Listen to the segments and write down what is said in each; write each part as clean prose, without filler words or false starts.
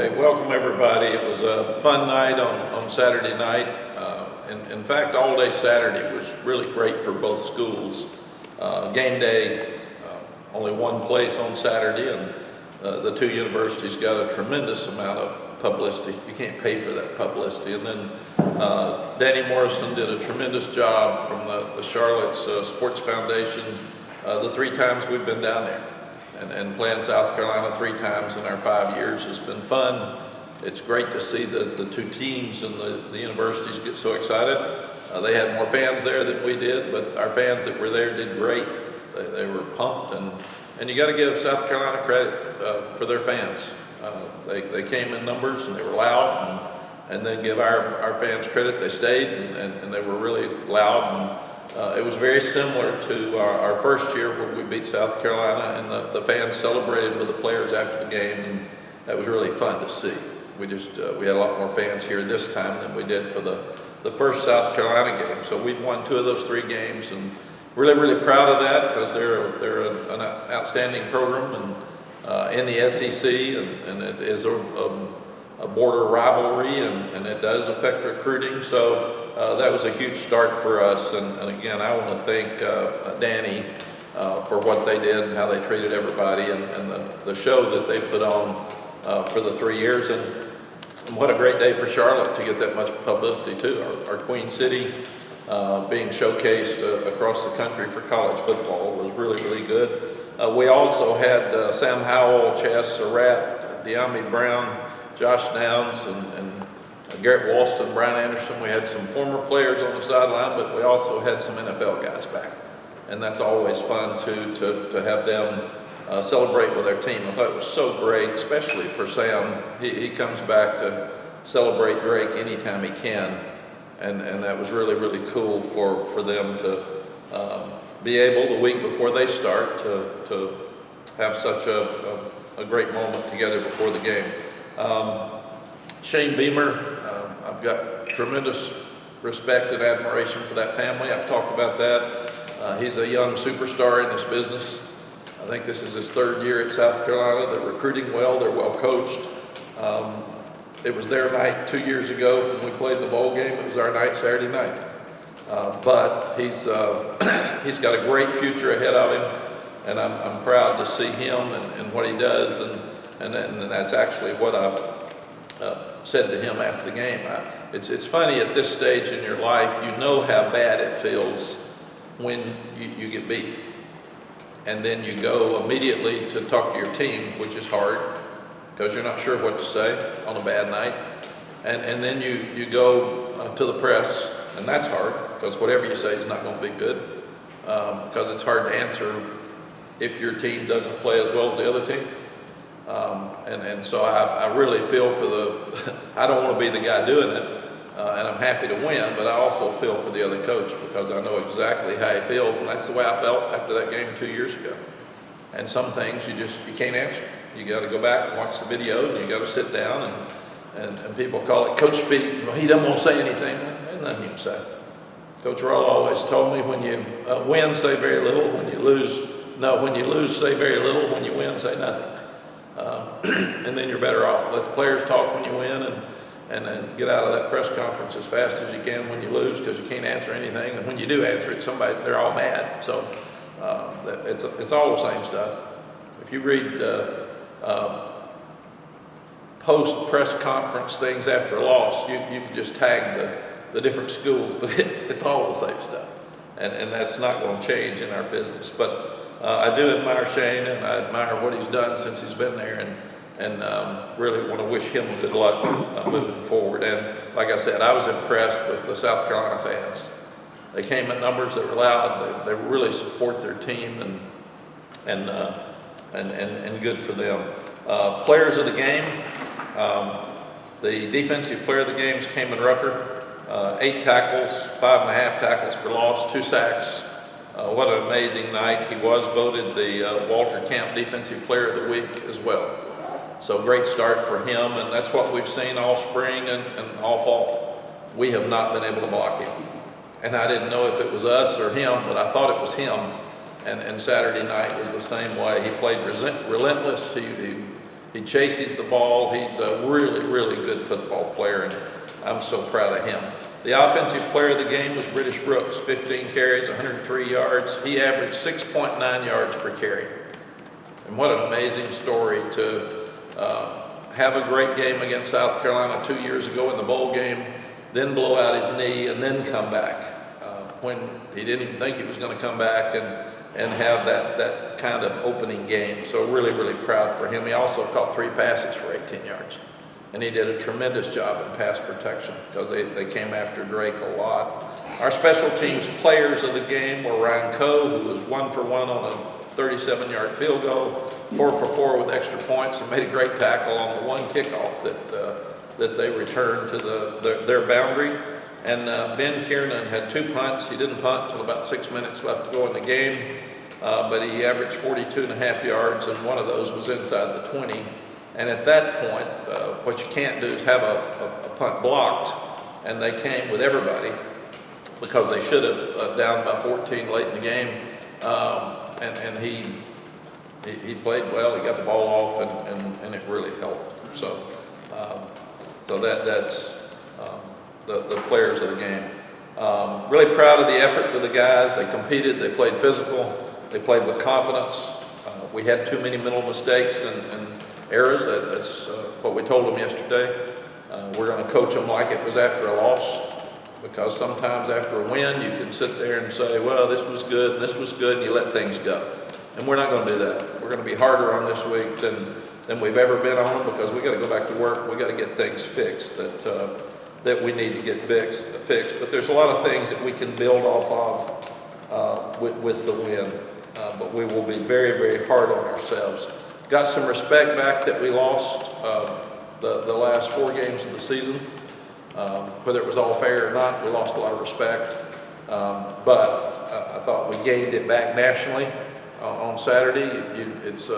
Hey, welcome everybody. It was a fun night on Saturday night. In fact, all day Saturday was really great for both schools. Game day, only one place on Saturday, and the two universities got a tremendous amount of publicity. You can't pay for that publicity. And then Danny Morrison did a tremendous job from the Charlotte's Sports Foundation the 3 times we've been down there. And playing South Carolina 3 times in our 5 years has been fun. It's great to see the two teams and the universities get so excited. They had more fans there than we did, but our fans that were there did great. They were pumped, and you got to give South Carolina credit for their fans. They came in numbers and they were loud, and then give our fans credit. They stayed and they were really loud. It was very similar to our first year where we beat South Carolina, and the fans celebrated with the players after the game, and that was really fun to see. We had a lot more fans here this time than we did for the first South Carolina game. So we've won 2 of those 3 games, and really proud of that because they're an outstanding program and in the SEC, and it is a border rivalry, and it does affect recruiting. So that was a huge start for us, and again, I want to thank Danny for what they did and how they treated everybody, and the show that they put on for the 3 years, and what a great day for Charlotte to get that much publicity too. Our Queen City being showcased across the country for college football was really good. We also had Sam Howell, Chaz Surratt, De'Ami Brown, Josh Downs, and Garrett Walston, Brian Anderson. We had some former players on the sideline, but we also had some NFL guys back. And that's always fun to have them celebrate with their team. I thought it was so great, especially for Sam. He comes back to celebrate Drake anytime he can. And that was really cool for them to be able, the week before they start, to have such a great moment together before the game. Shane Beamer, I've got tremendous respect and admiration for that family. I've talked about that. He's a young superstar in this business. I think this is his 3rd year at South Carolina. They're recruiting well, they're well coached. It was their night 2 years ago when we played the bowl game. It was our night Saturday night. But he's got a great future ahead of him, and I'm proud to see him and what he does, and that's actually what I said to him after the game. It's funny at this stage in your life, you know how bad it feels when you get beat. And then you go immediately to talk to your team, which is hard because you're not sure what to say on a bad night. And then you go to the press, and that's hard because whatever you say is not going to be good because it's hard to answer if your team doesn't play as well as the other team. And so I really feel for I don't want to be the guy doing it, and I'm happy to win, but I also feel for the other coach because I know exactly how he feels, and that's the way I felt after that game 2 years ago. And some things you can't answer. You got to go back and watch the video, and you got to sit down, and people call it coach speak. Well, he doesn't want to say anything. There's nothing you can say. Coach Roll always told me, when you win, say very little. When you lose, say very little. When you win, say nothing. And then you're better off. Let the players talk when you win, and then get out of that press conference as fast as you can when you lose, because you can't answer anything. And when you do answer it, they're all mad. So it's all the same stuff. If you read post press conference things after a loss, you can just tag the different schools, but it's all the same stuff, and that's not going to change in our business. But I do admire Shane, and I admire what he's done since he's been there, and really want to wish him good luck moving forward. And like I said, I was impressed with the South Carolina fans. They came in numbers that were loud. They really support their team, and good for them. Players of the game, the defensive player of the game is Kamen Rucker. 8 tackles, 5.5 tackles for loss, 2 sacks. What an amazing night. He was voted the Walter Camp Defensive Player of the Week as well. So great start for him, and that's what we've seen all spring and all fall. We have not been able to block him. And I didn't know if it was us or him, but I thought it was him. And Saturday night was the same way. He played relentless. He chases the ball. He's a really, really good football player, and I'm so proud of him. The offensive player of the game was British Brooks, 15 carries, 103 yards. He averaged 6.9 yards per carry. And what an amazing story to have a great game against South Carolina 2 years ago in the bowl game, then blow out his knee, and then come back when he didn't even think he was going to come back and have that kind of opening game. So really, really proud for him. He also caught 3 passes for 18 yards. And he did a tremendous job in pass protection because they came after Drake a lot. Our special teams players of the game were Ryan Coe, who was 1 for 1 on a 37-yard field goal, 4 for 4 with extra points, and made a great tackle on the one kickoff that they returned to their boundary. And Ben Kiernan had 2 punts. He didn't punt until about 6 minutes left to go in the game, but he averaged 42.5 yards, and one of those was inside the 20. And at that point, what you can't do is have a punt blocked, and they came with everybody because they should have down by 14 late in the game. And he played well. He got the ball off, and it really helped. So that's the players of the game. Really proud of the effort of the guys. They competed. They played physical. They played with confidence. We had too many mental mistakes and errors. That's what we told them yesterday. We're going to coach them like it was after a loss, because sometimes after a win you can sit there and say, well, this was good, and you let things go. And we're not going to do that. We're going to be harder on this week than we've ever been on them, because we got to go back to work. We got to get things fixed that we need to get fixed. But there's a lot of things that we can build off of with the win. But we will be very, very hard on ourselves. Got some respect back that we lost the last 4 games of the season. Whether it was all fair or not, we lost a lot of respect. But I thought we gained it back nationally on Saturday. It's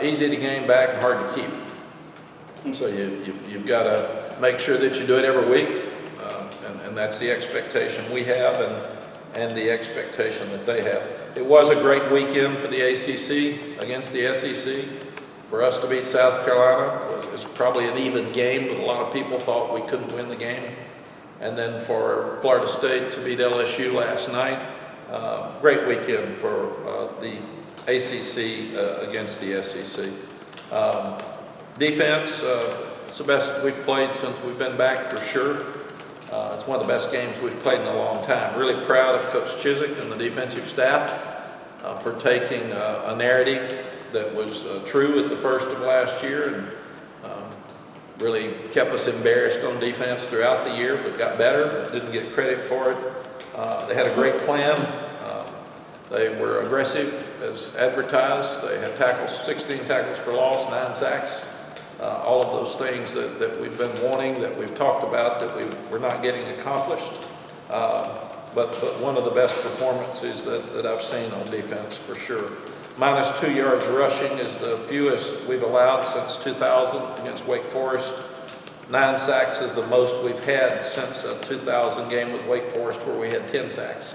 easy to gain back and hard to keep. So you've got to make sure that you do it every week. And that's the expectation we have and the expectation that they have. It was a great weekend for the ACC against the SEC. For us to beat South Carolina was probably an even game, but a lot of people thought we couldn't win the game. And then for Florida State to beat LSU last night, great weekend for the ACC against the SEC. Defense, it's the best we've played since we've been back for sure. It's one of the best games we've played in a long time. Really proud of Coach Chiswick and the defensive staff for taking a narrative that was true at the first of last year and really kept us embarrassed on defense throughout the year, but got better, but didn't get credit for it. They had a great plan. They were aggressive as advertised. They had tackles, 16 tackles for loss, 9 sacks. All of those things that we've been wanting, that we've talked about, that we're not getting accomplished. But one of the best performances that I've seen on defense for sure. Minus 2 yards rushing is the fewest we've allowed since 2000 against Wake Forest. 9 sacks is the most we've had since a 2000 game with Wake Forest where we had 10 sacks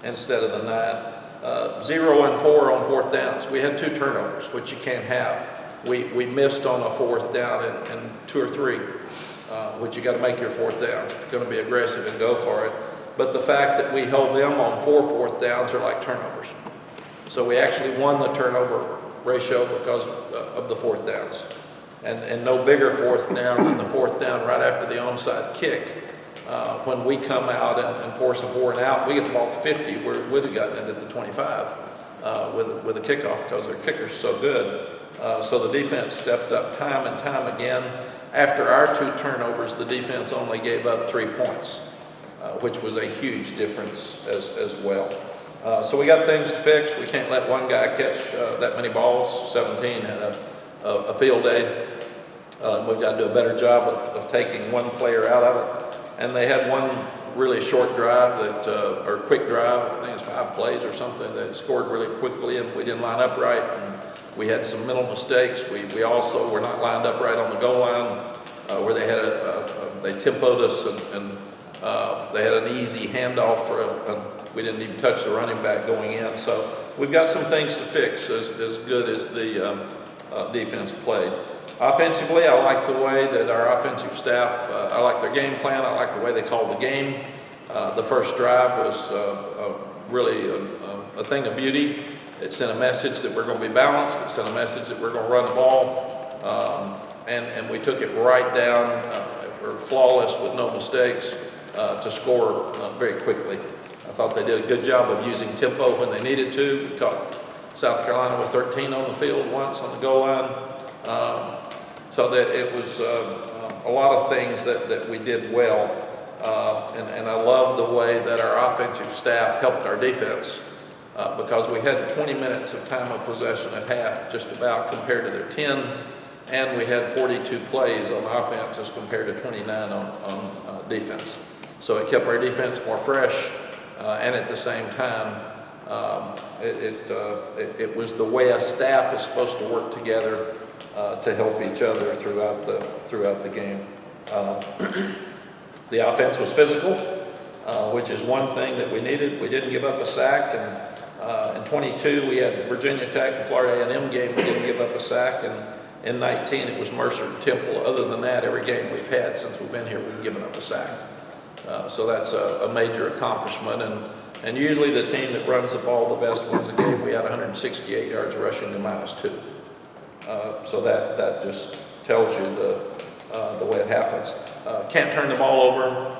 instead of the 9. 0 and 4 on 4th downs. We had 2 turnovers, which you can't have. We missed on a 4th down and 2 or 3, which you got to make your 4th down. If you're going to be aggressive and go for it. But the fact that we held them on 4 4th downs are like turnovers. So we actually won the turnover ratio because of the 4th downs. And no bigger 4th down than the 4th down right after the onside kick. When we come out and force a 4 and out, we get the ball to 50, where we'd have gotten it at the 25 with a kickoff because their kicker's so good. So the defense stepped up time and time again. After our 2 turnovers, the defense only gave up 3 points, which was a huge difference as well. So we got things to fix. We can't let one guy catch that many balls. 17 had a field day. We've got to do a better job of taking one player out of it. And they had one really short drive or quick drive, I think it's 5 plays or something, that scored really quickly, and we didn't line up right. And we had some mental mistakes. We also were not lined up right on the goal line, where they had they tempoed us and they had an easy handoff we didn't even touch the running back going in. So we've got some things to fix. As good as the defense played. Offensively, I like the way that our offensive staff, I like their game plan, I like the way they called the game. The first drive was really a thing of beauty. It sent a message that we're going to be balanced. It sent a message that we're going to run the ball. And we took it right down. We're flawless with no mistakes to score very quickly. I thought they did a good job of using tempo when they needed to. We caught South Carolina with 13 on the field once on the goal line. So that it was a lot of things that we did well. And I love the way that our offensive staff helped our defense because we had 20 minutes of time of possession at half, just about, compared to their 10, and we had 42 plays on offense as compared to 29 on defense. So it kept our defense more fresh, and at the same time, it was the way a staff is supposed to work together to help each other throughout the game. The offense was physical, which is one thing that we needed. We didn't give up a sack, and in 22 we had the Virginia Tech and Florida A&M game. We didn't give up a sack, and in 19 it was Mercer and Temple. Other than that, every game we've had since we've been here, we've given up a sack. So that's a major accomplishment, and usually the team that runs the ball the best wins the game. We had 168 yards rushing to -2. So that just tells you the way it happens. Can't turn the ball over.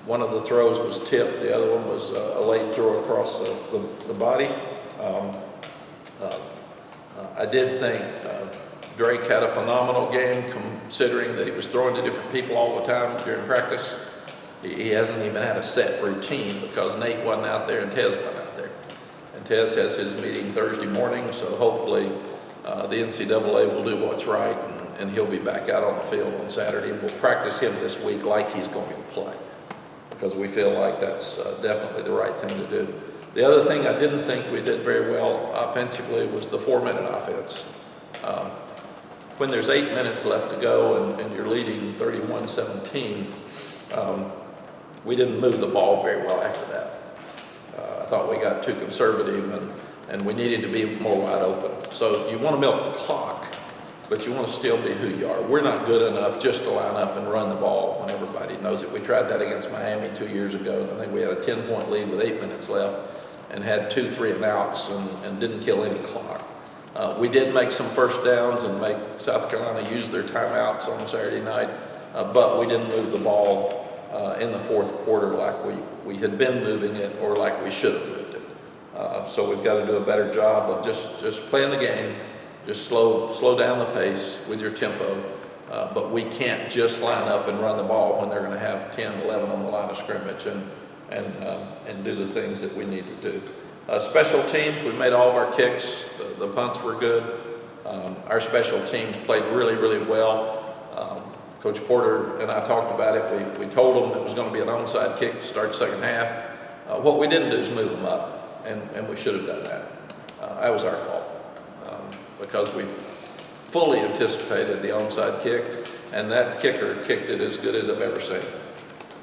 One of the throws was tipped. The other one was a late throw across the body. I did think Drake had a phenomenal game, considering that he was throwing to different people all the time during practice. He hasn't even had a set routine because Nate wasn't out there and Tez wasn't out there. And Tez has his meeting Thursday morning, so hopefully the NCAA will do what's right, and he'll be back out on the field on Saturday. And we'll practice him this week like he's going to play, because we feel like that's definitely the right thing to do. The other thing I didn't think we did very well offensively was the 4-minute offense. When there's 8 minutes left to go and you're leading 31-17, we didn't move the ball very well after that. I thought we got too conservative, and we needed to be more wide open. So you want to milk the clock, but you want to still be who you are. We're not good enough just to line up and run the ball when everybody knows it. We tried that against Miami 2 years ago. I think we had a 10-point lead with 8 minutes left and had 2 3-and-outs and didn't kill any clock. We did make some first downs and make South Carolina use their timeouts on Saturday night, but we didn't move the ball in the fourth quarter like we had been moving it, or like we should have moved it. So we've got to do a better job of just playing the game, just slow down the pace with your tempo, but we can't just line up and run the ball when they're going to have 10, 11 on the line of scrimmage and do the things that we need to do. Special teams, we made all of our kicks. The punts were good. Our special teams played really, really well. Coach Porter and I talked about it. We told them it was going to be an onside kick to start the second half. What we didn't do is move them up, and we should have done that. That was our fault, because we fully anticipated the onside kick, and that kicker kicked it as good as I've ever seen.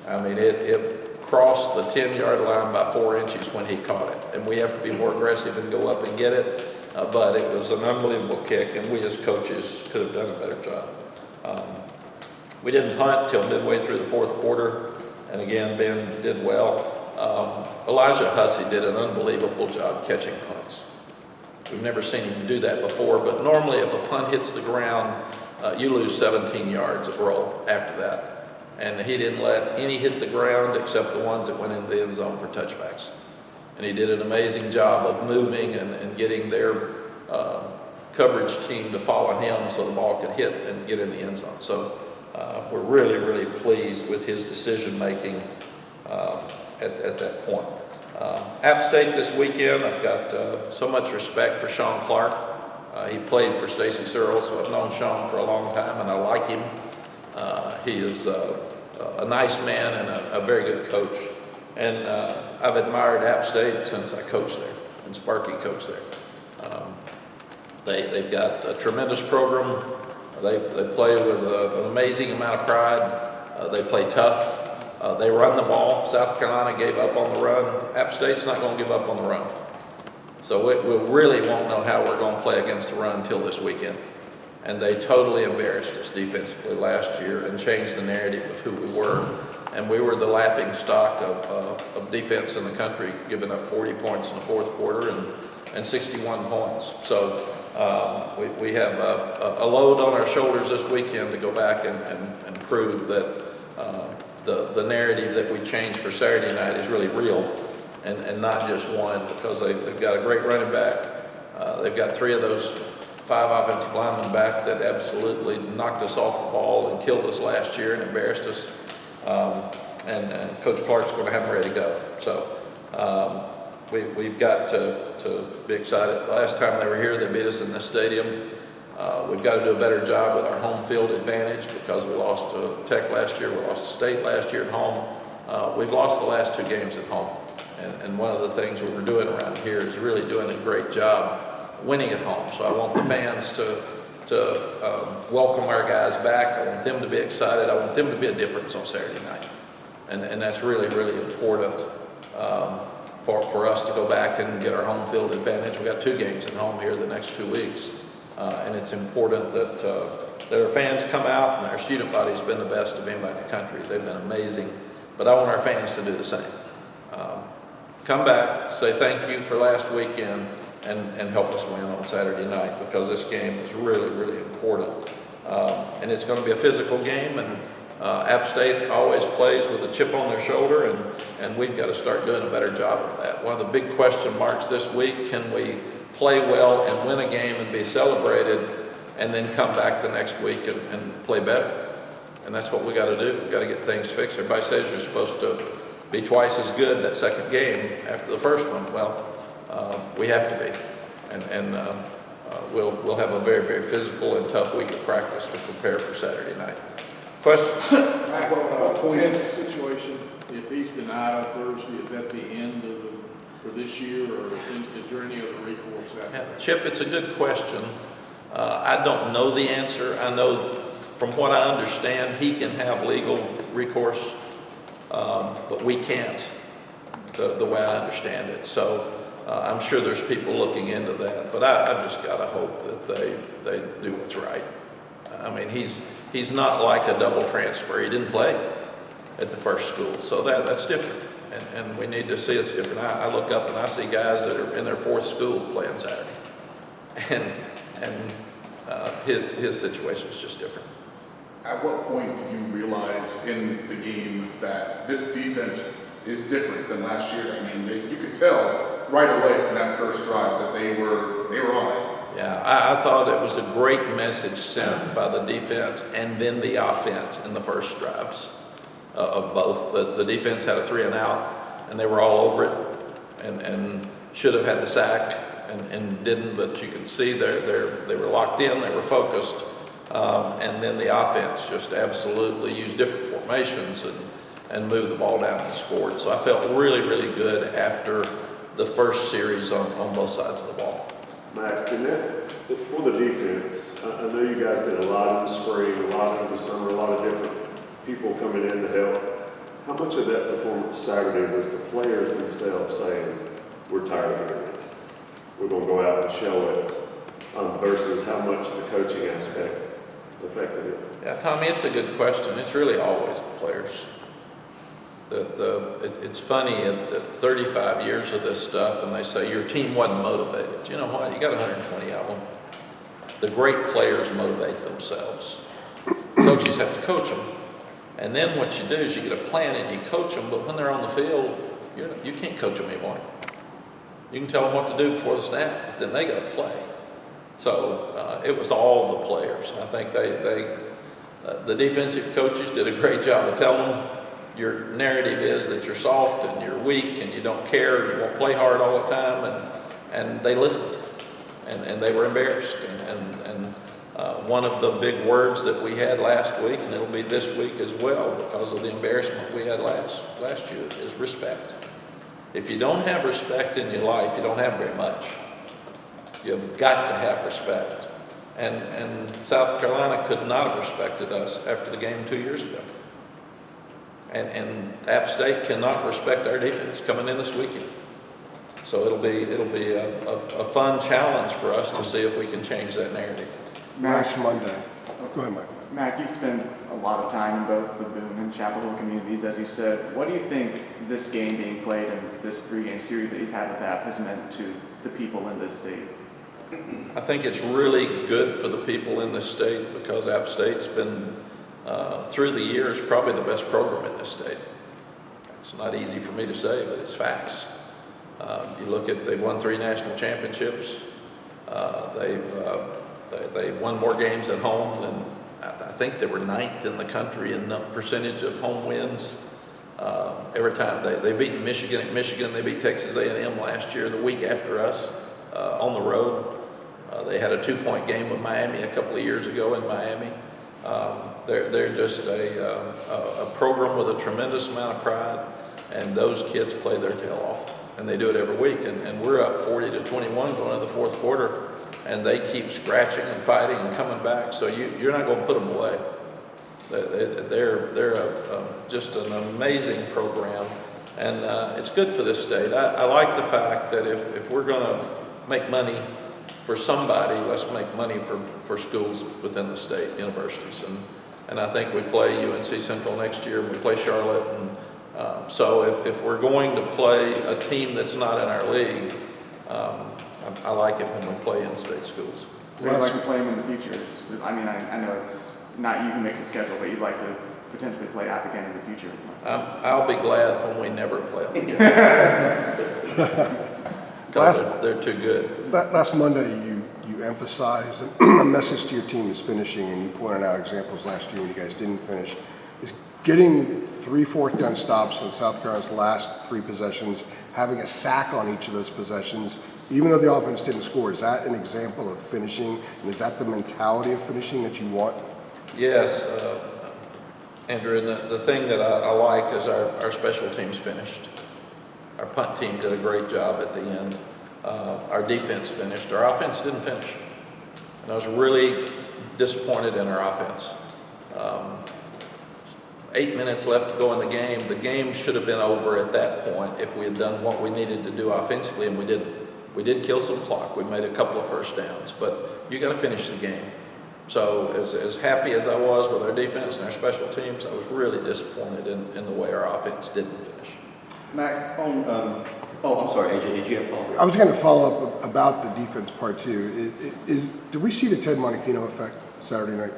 I mean, it crossed the 10-yard line by 4 inches when he caught it, and we have to be more aggressive and go up and get it, but it was an unbelievable kick, and we as coaches could have done a better job. We didn't punt till midway through the fourth quarter, and again, Ben did well. Elijah Hussey did an unbelievable job catching punts. We've never seen him do that before, but normally if a punt hits the ground, you lose 17 yards of roll after that. And he didn't let any hit the ground except the ones that went into the end zone for touchbacks. And he did an amazing job of moving and getting their coverage team to follow him so the ball could hit and get in the end zone. So we're really, really pleased with his decision-making at that point. App State this weekend, I've got so much respect for Sean Clark. He played for Stacy Searles, so I've known Sean for a long time, and I like him. He is a nice man and a very good coach. And I've admired App State since I coached there, and Sparky coached there. They've got a tremendous program. They play with an amazing amount of pride. They play tough. They run the ball. South Carolina gave up on the run. App State's not going to give up on the run. So we really won't know how we're going to play against the run until this weekend. And they totally embarrassed us defensively last year and changed the narrative of who we were. And we were the laughing stock of defense in the country, giving up 40 points in the fourth quarter and 61 points. So we have a load on our shoulders this weekend to go back and prove that the narrative that we changed for Saturday night is really real and not just one, because they've got a great running back. They've got 3 of those 5 offensive linemen back that absolutely knocked us off the ball and killed us last year and embarrassed us. And Coach Clark's going to have them ready to go. So we've got to be excited. Last time they were here, they beat us in this stadium. We've got to do a better job with our home field advantage, because we lost to Tech last year, we lost to State last year at home. We've lost the last 2 games at home. And one of the things we're doing around here is really doing a great job winning at home. So I want the fans to welcome our guys back. I want them to be excited. I want them to be a difference on Saturday night. And that's really, really important for us to go back and get our home field advantage. We've got 2 games at home here the next 2 weeks. And it's important that our fans come out, and our student body's been the best of anybody in the country. They've been amazing. But I want our fans to do the same. Come back, say thank you for last weekend, and help us win on Saturday night, because this game is really, really important. And it's going to be a physical game, and App State always plays with a chip on their shoulder, and we've got to start doing a better job of that. One of the big question marks this week: can we play well and win a game and be celebrated, and then come back the next week and play better? And that's what we got to do. We've got to get things fixed. Everybody says you're supposed to be twice as good that second game after the first one. Well, we have to be, and we'll have a very, very physical and tough week of practice to prepare for Saturday night. Questions? Tez's situation, if he's denied on Thursday, is that the end of for this year, or is there any other recourse out there? Chip, it's a good question. I don't know the answer. I know from what I understand, he can have legal recourse, but we can't, the way I understand it. So I'm sure there's people looking into that, but I've just got to hope that they do what's right. I mean, he's not like a double transfer. He didn't play at the first school, so that's different. And we need to see it's different. I look up and I see guys that are in their 4th school playing Saturday, and his situation is just different. At what point did you realize in the game that this defense is different than last year? I mean, you could tell right away from that first drive that they were on it. Yeah, I thought it was a great message sent by the defense and then the offense in the first drives of both. The defense had a 3-and-out, and they were all over it, and should have had the sack and didn't. But you could see they were locked in, they were focused, and then the offense just absolutely used different formations and moved the ball down and scored. So I felt really, really good after the first series on both sides of the ball. Mack, for the defense, I know you guys did a lot in the spring, a lot in the summer, a lot of different people coming in to help. How much of that performance Saturday was the players themselves saying, we're tired of hearing it, we're going to go out and show it, versus how much the coaching aspect affected it? Yeah, Tommy, it's a good question. It's really always the players. It's funny, at 35 years of this stuff, and they say your team wasn't motivated. You know what? You got 120 of them. The great players motivate themselves. Coaches have to coach them. And then what you do is you get a plan and you coach them, but when they're on the field, you can't coach them anymore. You can tell them what to do before the snap, but then they got to play. So it was all the players. I think the defensive coaches did a great job of telling them, your narrative is that you're soft and you're weak and you don't care, you won't play hard all the time, and they listened, and they were embarrassed. And one of the big words that we had last week, and it'll be this week as well because of the embarrassment we had last year, is respect. If you don't have respect in your life, you don't have very much. You've got to have respect. And South Carolina could not have respected us after the game 2 years ago. And App State cannot respect our defense coming in this weekend. So it'll be a fun challenge for us to see if we can change that narrative. Last Monday. Go ahead, Mike. Mack, you've spent a lot of time in both the Boone and Chapel Hill communities, as you said. What do you think this game being played and this 3-game series that you've had with App has meant to the people in this state? I think it's really good for the people in this state because App State's been, through the years, probably the best program in this state. It's not easy for me to say, but it's facts. You look at, they've won 3 national championships. They've won more games at home than, I think they were 9th in the country in the percentage of home wins. Every time they beat Michigan at Michigan, they beat Texas A&M last year, the week after us, on the road. They had a 2-point game with Miami a couple of years ago in Miami. They're just a program with a tremendous amount of pride, and those kids play their tail off, and they do it every week. And we're up 40-21 going into the 4th quarter, and they keep scratching and fighting and coming back. So you're not going to put them away. They're just an amazing program, and it's good for this state. I like the fact that if we're going to make money for somebody, let's make money for schools within the state, universities. And I think we play UNC Central next year, and we play Charlotte. And so if we're going to play a team that's not in our league, I like it when we play in-state schools. So you'd like to play them in the future? I mean, I know it's not you who makes the schedule, but you'd like to potentially play App again in the future. I'll be glad when we never play them again. Because they're too good. Last Monday, you emphasized a message to your team is finishing, and you pointed out examples last year when you guys didn't finish. Is getting 3 4th down stops in South Carolina's last 3 possessions, having a sack on each of those possessions, even though the offense didn't score, is that an example of finishing? And is that the mentality of finishing that you want? Yes, Andrew, and the thing that I liked is our special teams finished. Our punt team did a great job at the end. Our defense finished. Our offense didn't finish. And I was really disappointed in our offense. 8 minutes left to go in the game. The game should have been over at that point if we had done what we needed to do offensively, and we didn't. We did kill some clock. We made a couple of first downs, but you got to finish the game. So as happy as I was with our defense and our special teams, I was really disappointed in the way our offense didn't finish. Mack, I'm sorry, AJ, did you have a follow-up? I was going to follow up about the defense part too. Did we see the Ted Monachino effect Saturday night?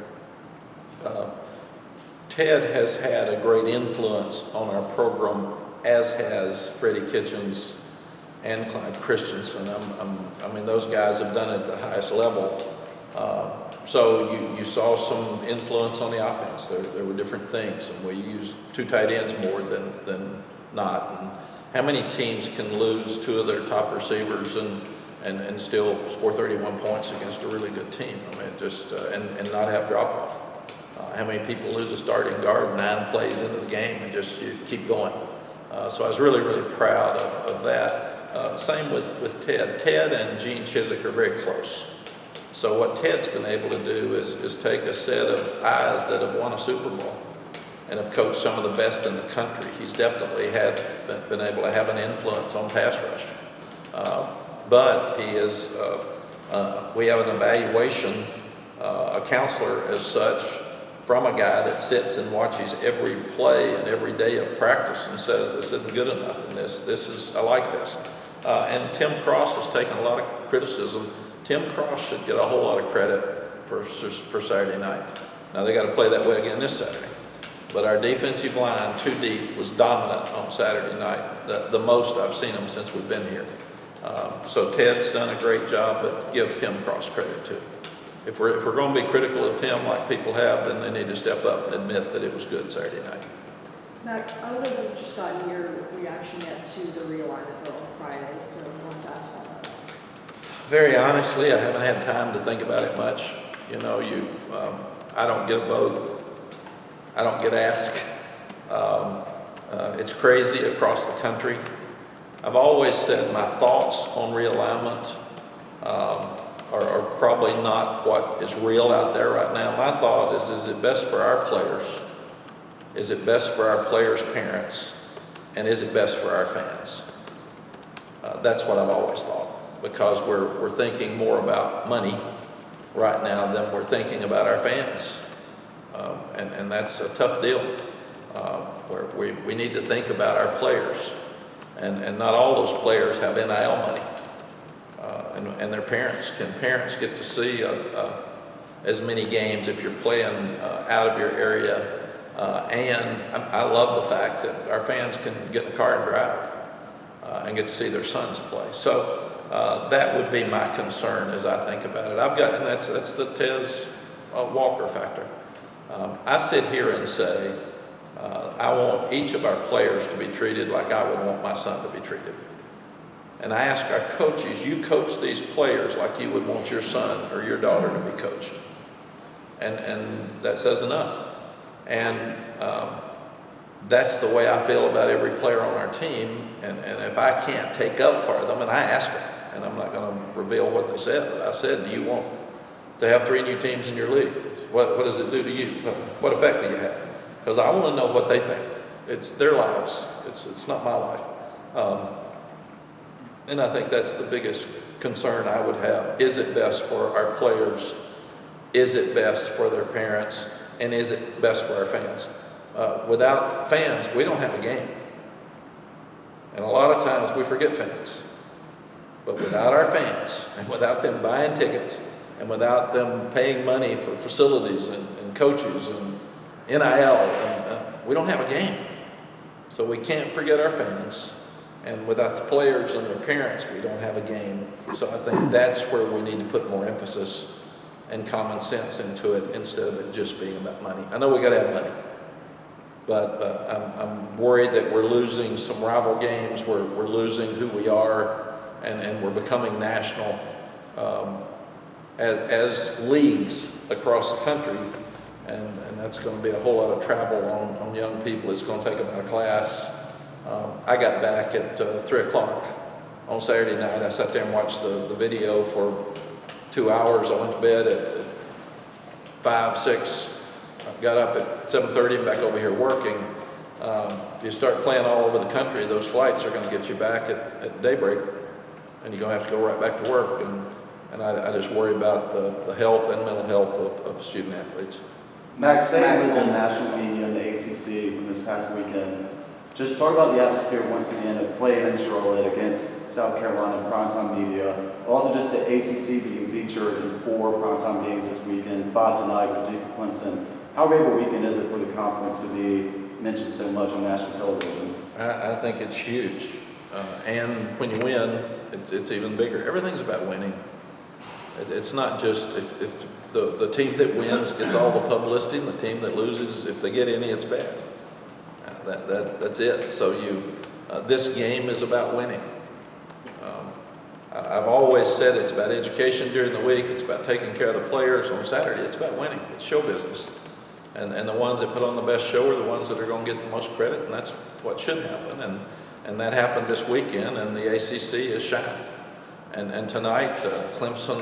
Ted has had a great influence on our program, as has Freddie Kitchens and Clyde Christensen. I mean, those guys have done it at the highest level. So you saw some influence on the offense. There were different things, and we used 2 tight ends more than not. And how many teams can lose 2 of their top receivers and still score 31 points against a really good team? I mean, just and not have drop-off. How many people lose a starting guard 9 plays into the game and just you keep going? So I was really, really proud of that. Same with Ted. Ted and Gene Chizik are very close. So what Ted's been able to do is take a set of eyes that have won a Super Bowl and have coached some of the best in the country. He's definitely been able to have an influence on pass rush. But he is, we have an evaluation, a counselor as such, from a guy that sits and watches every play and every day of practice and says, this isn't good enough, and this is, I like this. And Tim Cross has taken a lot of criticism. Tim Cross should get a whole lot of credit for Saturday night. Now they got to play that way again this Saturday. But our defensive line, 2 deep, was dominant on Saturday night, the most I've seen them since we've been here. So Ted's done a great job, but give Tim Cross credit too. If we're going to be critical of Tim like people have, then they need to step up and admit that it was good Saturday night. Mack, I don't know if you've just gotten your reaction yet to the realignment bill on Friday, so I wanted to ask about that. Very honestly, I haven't had time to think about it much. You know, I don't get a vote. I don't get asked. It's crazy across the country. I've always said my thoughts on realignment are probably not what is real out there right now. My thought is it best for our players? Is it best for our players' parents? And is it best for our fans? That's what I've always thought, because we're thinking more about money right now than we're thinking about our fans. And that's a tough deal, where we need to think about our players. And not all those players have NIL money. And their parents. Can parents get to see as many games if you're playing out of your area? And I love the fact that our fans can get in the car and drive and get to see their sons play. So that would be my concern as I think about it. And that's the Tez Walker factor. I sit here and say, I want each of our players to be treated like I would want my son to be treated. And I ask our coaches, you coach these players like you would want your son or your daughter to be coached. And that says enough. And that's the way I feel about every player on our team. And if I can't take up for them, and I ask them, and I'm not going to reveal what they said, but I said, do you want to have 3 new teams in your league? What does it do to you? What effect do you have? Because I want to know what they think. It's their lives. It's not my life. And I think that's the biggest concern I would have. Is it best for our players? Is it best for their parents? And is it best for our fans? Without fans, we don't have a game. And a lot of times we forget fans. But without our fans, and without them buying tickets, and without them paying money for facilities and coaches and NIL, we don't have a game. So we can't forget our fans. And without the players and their parents, we don't have a game. So I think that's where we need to put more emphasis and common sense into it instead of it just being about money. I know we got to have money, but I'm worried that we're losing some rival games. We're losing who we are, and we're becoming national as leagues across the country. And that's going to be a whole lot of travel on young people. It's going to take about a class. I got back at 3 o'clock on Saturday night. I sat there and watched the video for 2 hours. I went to bed at 5, 6. I got up at 7:30 and back over here working. You start playing all over the country, those flights are going to get you back at daybreak, and you're going to have to go right back to work. And I just worry about the health and mental health of student athletes. Mack, staying with the national media and the ACC from this past weekend, just talk about the atmosphere once again of playing in Charlotte against South Carolina primetime media. Also just the ACC being featured in 4 primetime games this weekend, 5 tonight with Duke Clemson. How big a weekend is it for the conference to be mentioned so much on national television? I think it's huge. And when you win, it's even bigger. Everything's about winning. It's not just if the team that wins gets all the publicity, and the team that loses, if they get any, it's bad. That's it. So this game is about winning. I've always said it's about education during the week. It's about taking care of the players. On Saturday, it's about winning. It's show business. And the ones that put on the best show are the ones that are going to get the most credit, and that's what should happen. And that happened this weekend, and the ACC is shined. And tonight, Clemson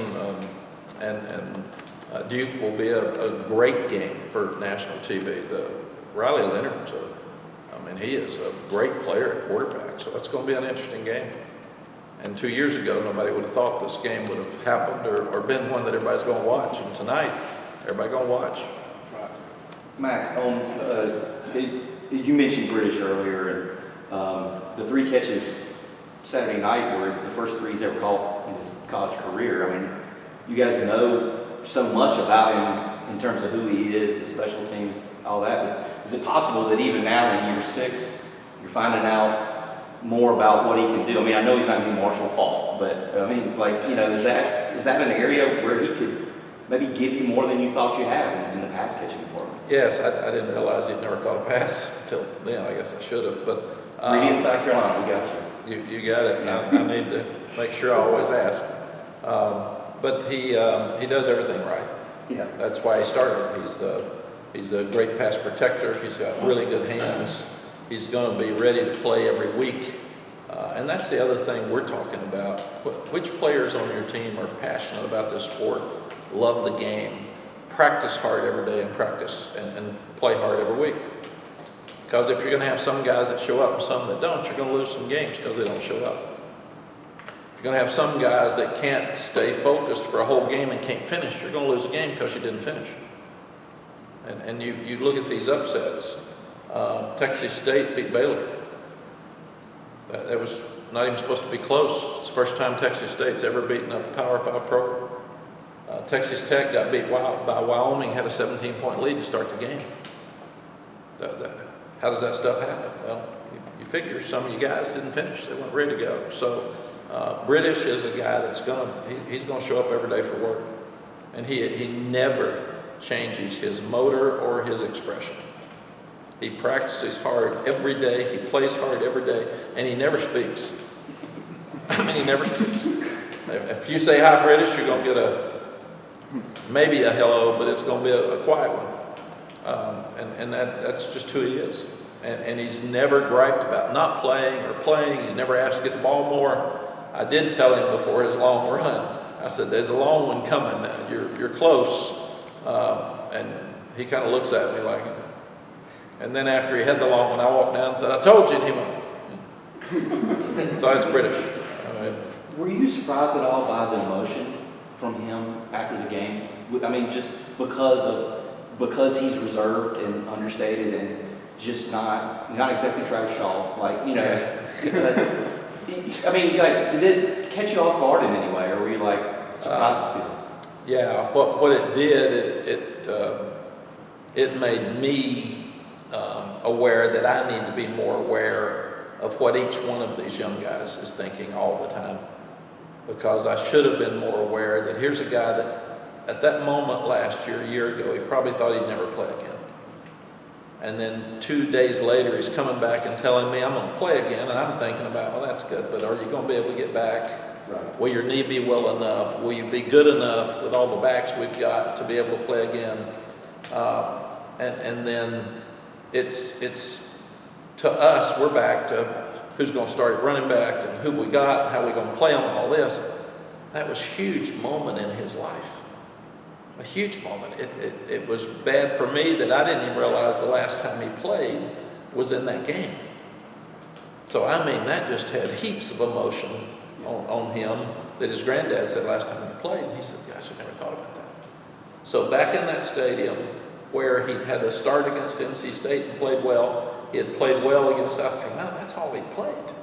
and Duke will be a great game for national TV. Riley Leonard's he is a great player at quarterback, so it's going to be an interesting game. And 2 years ago, nobody would have thought this game would have happened or been one that everybody's going to watch. And tonight, everybody's going to watch. Mack, you mentioned British earlier, and the 3 catches Saturday night were the first 3 he's ever caught in his college career. I mean, you guys know so much about him in terms of who he is, the special teams, all that. But is it possible that even now in year 6, you're finding out more about what he can do? I mean, I know he's not going to be Marshall Faulk, but I mean, is that an area where he could maybe give you more than you thought you had in the pass catching department? Yes, I didn't realize he'd never caught a pass until then. I guess I should have. But Reedy in South Carolina, we got you. You got it. I need to make sure I always ask. But he does everything right. Yeah. That's why he started. He's a great pass protector. He's got really good hands. He's going to be ready to play every week. And that's the other thing we're talking about. Which players on your team are passionate about this sport, love the game, practice hard every day and practice and play hard every week? Because if you're going to have some guys that show up and some that don't, you're going to lose some games because they don't show up. you're gonna have some guys that can't stay focused for a whole game and can't finish. You're gonna lose a game because you didn't finish. And you look at these upsets. Texas State beat Baylor. That was not even supposed to be close. It's the first time Texas State's ever beaten a Power 5 program. Texas Tech got beat by Wyoming, had a 17-point lead to start the game. How does that stuff happen? Well, you figure some of you guys didn't finish. They weren't ready to go. So British is a guy that's he's gonna show up every day for work. And he never changes his motor or his expression. He practices hard every day, he plays hard every day, and he never speaks. I mean, he never speaks. If you say hi British, you're gonna get maybe a hello, but it's gonna be a quiet one. And that's just who he is. And he's never griped about not playing or playing. He's never asked to get the ball more. I did tell him before his long run, I said, there's a long one coming now. You're close. And he kind of looks at me like, and then after he had the long one, I walked down and said, I told you, and he went. So it's British. I mean, Were you surprised at all by the emotion from him after the game? I mean, just because he's reserved and understated and just not exactly Travis Shaw, like, you know. I mean, like, did it catch you off guard in any way, or were you like surprised to see it? Yeah, what it did, it made me aware that I need to be more aware of what each one of these young guys is thinking all the time. Because I should have been more aware that here's a guy that at that moment last year, a year ago, he probably thought he'd never play again. And then 2 days later, he's coming back and telling me I'm going to play again, and I'm thinking about, well, that's good, but are you going to be able to get back? Right. Will your knee be well enough? Will you be good enough with all the backs we've got to be able to play again? And then it's to us, we're back to who's going to start at running back and who we got, and how we going to play them and all this. That was a huge moment in his life. A huge moment. It was bad for me that I didn't even realize the last time he played was in that game. So I mean, that just had heaps of emotion on him that his granddad said last time he played, and he said, gosh, I never thought about that. So back in that stadium where he'd had a start against NC State and played well, he had played well against South Carolina, that's all he played.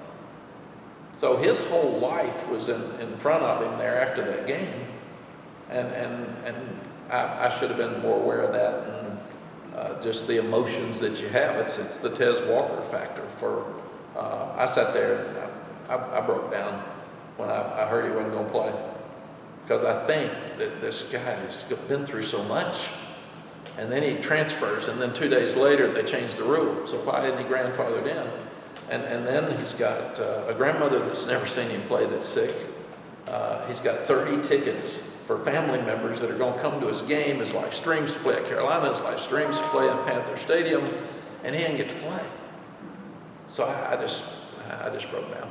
So his whole life was in front of him there after that game. And I should have been more aware of that, and just the emotions that you have. It's the Tez Walker factor. I sat there and I broke down when I heard he wasn't going to play, because I think that this guy has been through so much, and then he transfers, and then 2 days later they change the rule. So why didn't he grandfathered in? And then he's got a grandmother that's never seen him play that's sick. He's got 30 tickets for family members that are going to come to his game, his live streams to play at Carolina, his live streams to play at Panther Stadium, and he didn't get to play. So I just broke down.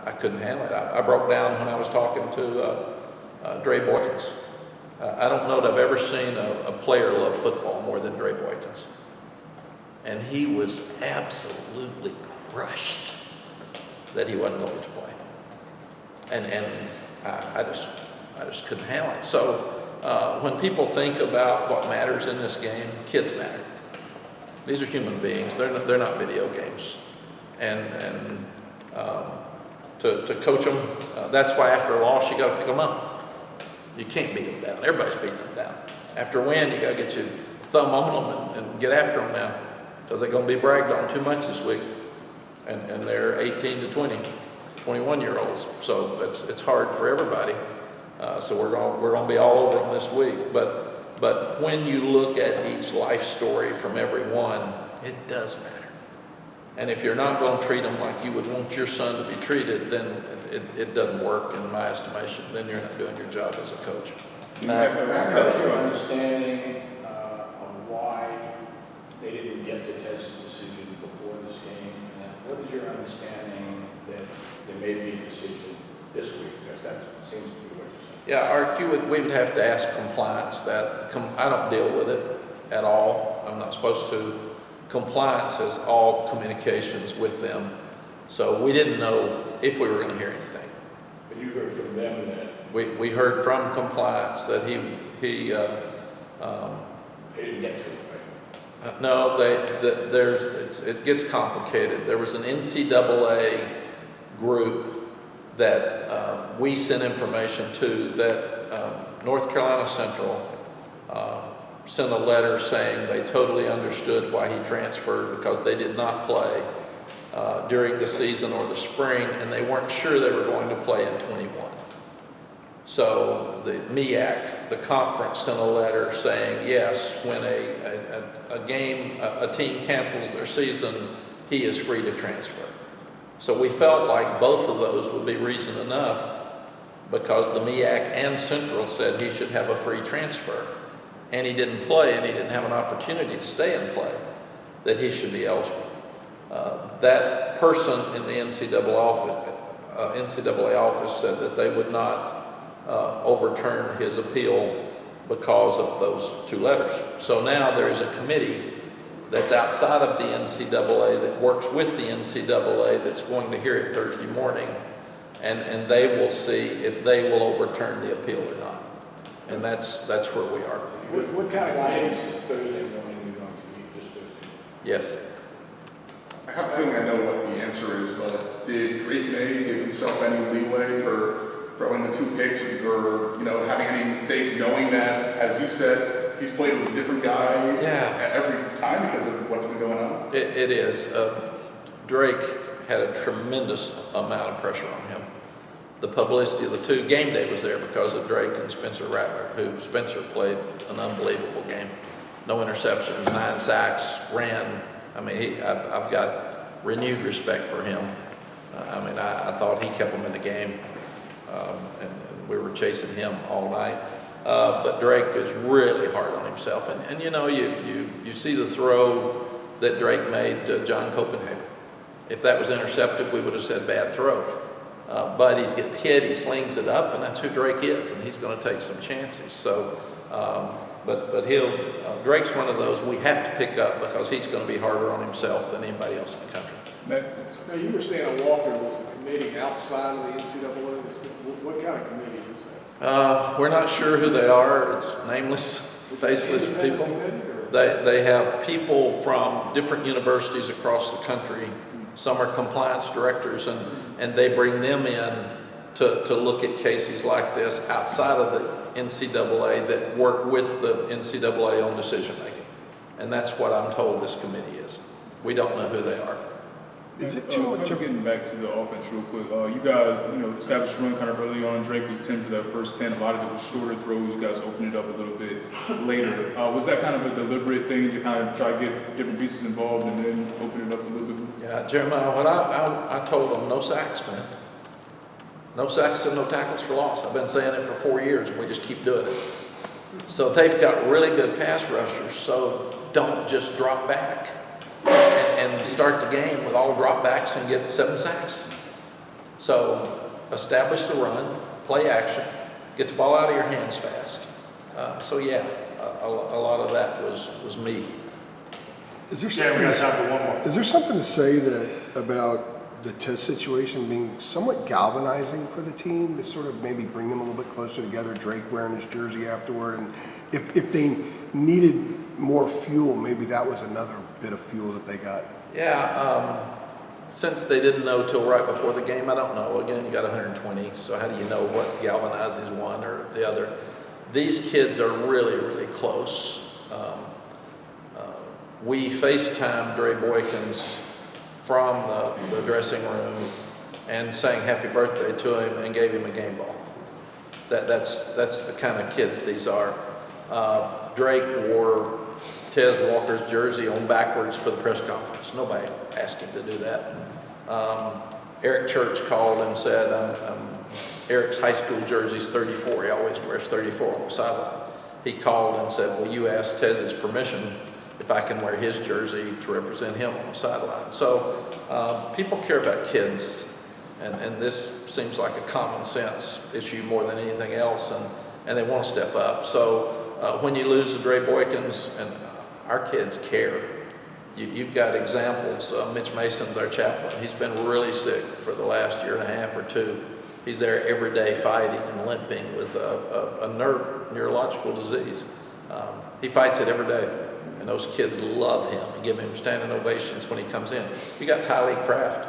I couldn't handle it. I broke down when I was talking to Dre Boykins. I don't know that I've ever seen a player love football more than Dre Boykins. And he was absolutely crushed that he wasn't going to play. And I just couldn't handle it. So when people think about what matters in this game, kids matter. These are human beings. They're not video games. And to coach them, that's why after a loss you got to pick them up. You can't beat them down. Everybody's beating them down. After a win, you got to get your thumb on them and get after them now, because they're going to be bragged on too much this week. And they're 18 to 20, 21-year-olds. So it's hard for everybody. So we're going to be all over them this week. But when you look at each life story from everyone, it does matter. And if you're not going to treat them like you would want your son to be treated, then it doesn't work in my estimation. Then you're not doing your job as a coach. What's your understanding on why they didn't get the Tez's decision before this game? And what is your understanding that there may be a decision this week? Because that seems to be what you're saying. Yeah, we would have to ask compliance that. I don't deal with it at all. I'm not supposed to. Compliance has all communications with them. So we didn't know if we were going to hear anything. But you heard from them that We heard from compliance that he they didn't get to it, right? no, it gets complicated. There was an NCAA group that we sent information to that North Carolina Central sent a letter saying they totally understood why he transferred because they did not play during the season or the spring, and they weren't sure they were going to play in 21. So the MEAC, the conference, sent a letter saying, yes, when a team cancels their season, he is free to transfer. So we felt like both of those would be reason enough because the MEAC and Central said he should have a free transfer. And he didn't play and he didn't have an opportunity to stay and play, that he should be eligible. That person in the NCAA office said that they would not overturn his appeal because of those two letters. So now there is a committee that's outside of the NCAA that works with the NCAA that's going to hear it Thursday morning, and they will see if they will overturn the appeal or not. And that's where we are. What kind of games Thursday morning are you going to meet this Thursday? Yes. I have a feeling I know what the answer is, but did Drake May give himself any leeway for throwing the 2 picks or, having any mistakes, knowing that, as you said, he's played with a different guy every time because of what's been going on? It is. Drake had a tremendous amount of pressure on him. The publicity of the two, game day was there because of Drake and Spencer Rattler, who Spencer played an unbelievable game. No interceptions, 9 sacks, ran. I mean, I've got renewed respect for him. I thought he kept them in the game, and we were chasing him all night. But Drake is really hard on himself. And you see the throw that Drake made to John Copenhagen. If that was intercepted, we would have said bad throw. But he's getting hit, he slings it up, and that's who Drake is, and he's going to take some chances. So, but Drake's one of those we have to pick up because he's going to be harder on himself than anybody else in the country. Now, you were saying Walker was a committee outside of the NCAA. What kind of committee is that? We're not sure who they are. It's nameless, faceless people. They have people from different universities across the country. Some are compliance directors, and they bring them in to look at cases like this outside of the NCAA that work with the NCAA on decision making. And that's what I'm told this committee is. We don't know who they are. Is it too much? Getting back to the offense real quick, you guys, established run kind of early on. Drake was 10 for that first 10. A lot of it was shorter throws. You guys opened it up a little bit later. Was that kind of a deliberate thing to kind of try to get different pieces involved and then open it up a little bit more? Yeah, Jeremiah, what I told them, no sacks, man. No sacks and no tackles for loss. I've been saying it for 4 years, and we just keep doing it. So they've got really good pass rushers, so don't just drop back and start the game with all dropbacks and get 7 sacks. So establish the run, play action, get the ball out of your hands fast. A lot of that was me. Is there something to say that about the Tez situation being somewhat galvanizing for the team to sort of maybe bring them a little bit closer together, Drake wearing his jersey afterward, and if they needed more fuel, maybe that was another bit of fuel that they got? Yeah, since they didn't know till right before the game, I don't know. Again, you got 120, so how do you know what galvanizes one or the other? These kids are really, really close. We FaceTimed Dre Boykins from the dressing room and sang happy birthday to him and gave him a game ball. That's the kind of kids these are. Drake wore Tez Walker's jersey on backwards for the press conference. Nobody asked him to do that. Eric Church called and said, Eric's high school jersey's 34. He always wears 34 on the sideline. He called and said, well, you asked Tez's permission if I can wear his jersey to represent him on the sideline. So people care about kids, and this seems like a common sense issue more than anything else, and they want to step up. So when you lose the Dre Boykins, and our kids care. You've got examples. Mitch Mason's our chaplain. He's been really sick for the last year and a half or two. He's there every day fighting and limping with a neurological disease. He fights it every day, and those kids love him and give him standing ovations when he comes in. You got Tylee Kraft.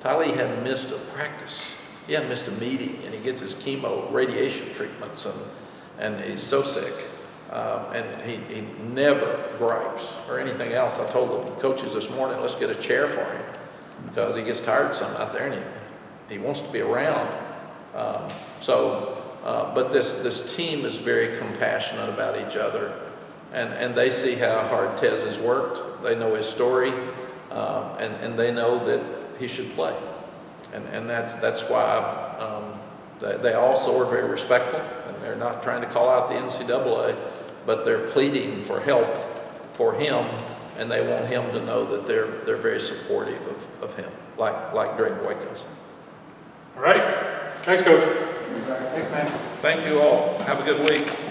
Tylee hadn't missed a practice. He hadn't missed a meeting, and he gets his chemo radiation treatments, and he's so sick. And he never gripes or anything else. I told the coaches this morning, let's get a chair for him, because he gets tired some out there, and he wants to be around. But this team is very compassionate about each other, and they see how hard Tez has worked. They know his story, and they know that he should play. And that's why they also are very respectful, and they're not trying to call out the NCAA, but they're pleading for help for him, and they want him to know that they're very supportive of him, like Drake Boykins. All right. Thanks, Coach. Thanks, man. Thank you all. Have a good week.